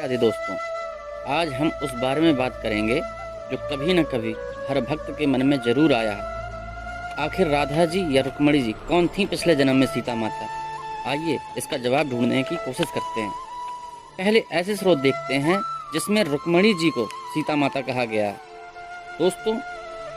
राधे दोस्तों, आज हम उस बारे में बात करेंगे जो कभी न कभी हर भक्त के मन में जरूर आया है। आखिर राधा जी या रुक्मणी जी कौन थी पिछले जन्म में सीता माता? आइए इसका जवाब ढूंढने की कोशिश करते हैं। पहले ऐसे स्रोत देखते हैं जिसमें रुक्मणी जी को सीता माता कहा गया है। दोस्तों,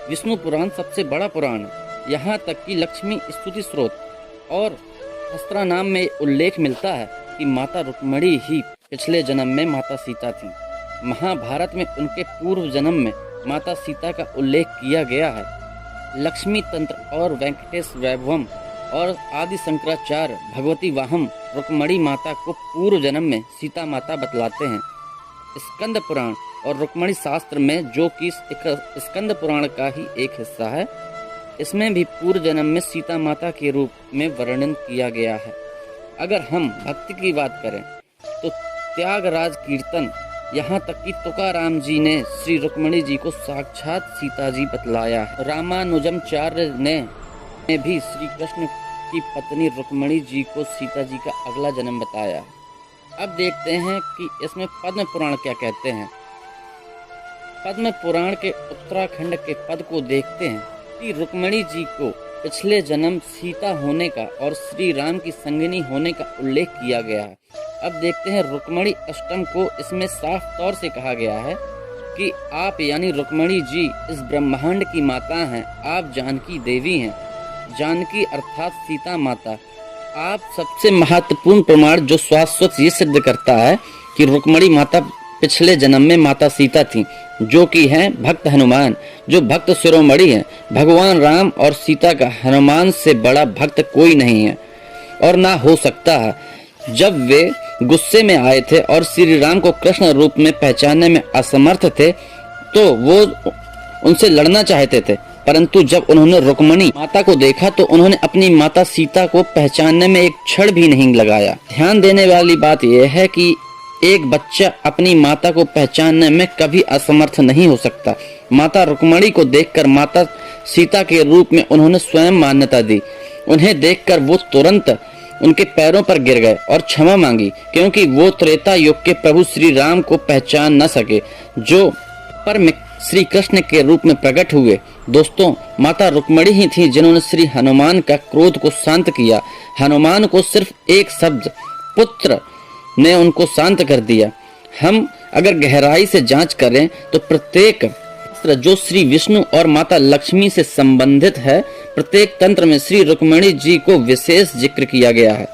विष्णु पुराण सबसे बड़ा पुराण है। यहाँ तक कि लक्ष्मी स्तुति स्रोत और सहस्त्रनाम में उल्लेख मिलता है कि माता रुक्मणी ही पिछले जन्म में माता सीता थी। महाभारत में उनके पूर्व जन्म में माता सीता का उल्लेख किया गया है। लक्ष्मी तंत्र और वेंकटेश वैभवम और आदि शंकराचार्य भगवती वाहम रुक्मणी माता को पूर्व जन्म में सीता माता बतलाते हैं। स्कंद पुराण और रुक्मणी शास्त्र में, जो कि स्कंद पुराण का ही एक हिस्सा है, इसमें भी पूर्व जन्म में सीता माता के रूप में वर्णन किया गया है। अगर हम भक्ति की बात करें तो त्यागराज कीर्तन, यहाँ तक कि तुकाराम जी ने श्री रुक्मणी जी को साक्षात सीता जी बतलाया है। रामानुजमचार्य ने भी श्री कृष्ण की पत्नी रुक्मणी जी को सीता जी का अगला जन्म बताया है। अब देखते हैं कि इसमें पद्म पुराण क्या कहते हैं। पद्म पुराण के उत्तराखंड के पद को देखते हैं कि रुक्मणी जी को पिछले जन्म सीता होने का और श्री राम की संगिनी होने का उल्लेख किया गया है। अब देखते हैं रुक्मणी अष्टम को इसमें साफ तौर से कहा गया है कि आप यानी रुक्मणी जी इस ब्रह्मांड की माता हैं। आप जानकी देवी हैं। जानकी अर्थात सीता माता। आप सबसे महत्वपूर्ण प्रमाण जो शाश्वत ये सिद्ध करता है कि रुक्मणी माता पिछले जन्म में माता सीता थी, जो कि हैं भक्त हनुमान, जो भक्त शिरोमणि हैं। भगवान राम और सीता का हनुमान से बड़ा भक्त कोई नहीं है और ना हो सकता है। जब वे गुस्से में आए थे और श्री राम को कृष्ण रूप में पहचानने में असमर्थ थे तो वो उनसे लड़ना चाहते थे, परंतु जब उन्होंने रुक्मणी माता को देखा तो उन्होंने अपनी माता सीता को पहचानने में एक क्षण भी नहीं लगाया। ध्यान देने वाली बात यह है कि एक बच्चा अपनी माता को पहचानने में कभी असमर्थ नहीं हो सकता। माता रुक्मणी को देखकर माता सीता के रूप में उन्होंने स्वयं मान्यता दी। उन्हें देखकर वो तुरंत उनके पैरों पर गिर गए और क्षमा मांगी, क्योंकि वो त्रेता युग के प्रभु श्री राम को पहचान न सके, जो परम श्री कृष्ण के रूप में प्रकट हुए। दोस्तों, माता रुक्मणी ही थी जिन्होंने श्री हनुमान का क्रोध को शांत किया। हनुमान को सिर्फ एक शब्द पुत्र ने उनको शांत कर दिया। हम अगर गहराई से जांच करें तो प्रत्येक तंत्र जो श्री विष्णु और माता लक्ष्मी से संबंधित है, प्रत्येक तंत्र में श्री रुक्मणी जी को विशेष जिक्र किया गया है।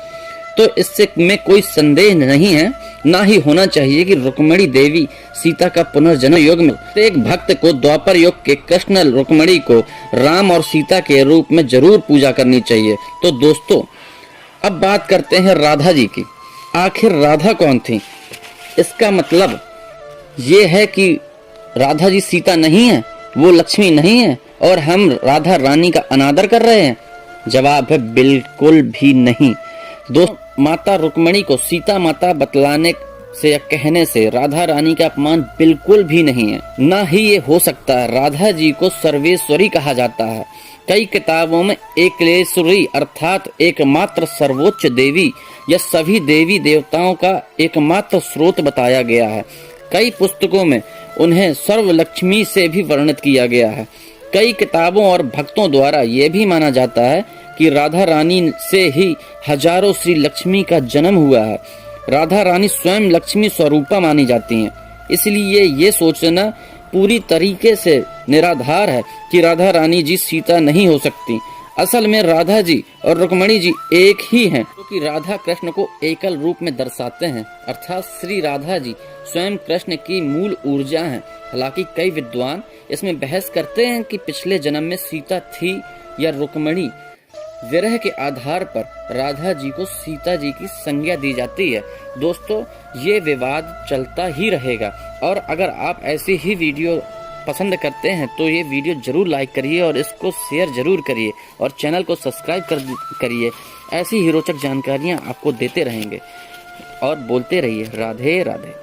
तो इससे में कोई संदेह नहीं है, ना ही होना चाहिए कि रुक्मणी देवी सीता का पुनर्जन्म योग में प्रत्येक भक्त को द्वापर युग के कृष्ण रुक्मणी को राम और सीता के रूप में जरूर पूजा करनी चाहिए। तो दोस्तों, अब बात करते हैं राधा जी की। आखिर राधा कौन थी? इसका मतलब ये है कि राधा जी सीता नहीं है, वो लक्ष्मी नहीं है और हम राधा रानी का अनादर कर रहे हैं? जवाब है बिल्कुल भी नहीं। दोस्त, माता रुक्मणी को सीता माता बतलाने से या कहने से राधा रानी का अपमान बिल्कुल भी नहीं है, ना ही ये हो सकता है। राधा जी को सर्वेश्वरी कहा जाता है। कई किताबों में एकलेश्वरी अर्थात एकमात्र सर्वोच्च देवी या सभी देवी देवताओं का एकमात्र स्रोत बताया गया है। कई पुस्तकों में उन्हें सर्वलक्ष्मी से भी वर्णित किया गया है। कई किताबों और भक्तों द्वारा यह भी माना जाता है कि राधा रानी से ही हजारों श्री लक्ष्मी का जन्म हुआ है। राधा रानी स्वयं लक्ष्मी स्वरूपा मानी जाती हैं। इसलिए ये सोचना पूरी तरीके से निराधार है कि राधा रानी जी सीता नहीं हो सकती। असल में राधा जी और रुक्मणी जी एक ही हैं, क्योंकि राधा कृष्ण को एकल रूप में दर्शाते हैं, अर्थात श्री राधा जी स्वयं कृष्ण की मूल ऊर्जा हैं। हालांकि कई विद्वान इसमें बहस करते हैं कि पिछले जन्म में सीता थी या रुक्मणी। विरह के आधार पर राधा जी को सीता जी की संज्ञा दी जाती है। दोस्तों, ये विवाद चलता ही रहेगा और अगर आप ऐसी ही वीडियो पसंद करते हैं तो ये वीडियो जरूर लाइक करिए और इसको शेयर जरूर करिए और चैनल को सब्सक्राइब करिए। ऐसी ही रोचक जानकारियाँ आपको देते रहेंगे और बोलते रहिए राधे राधे।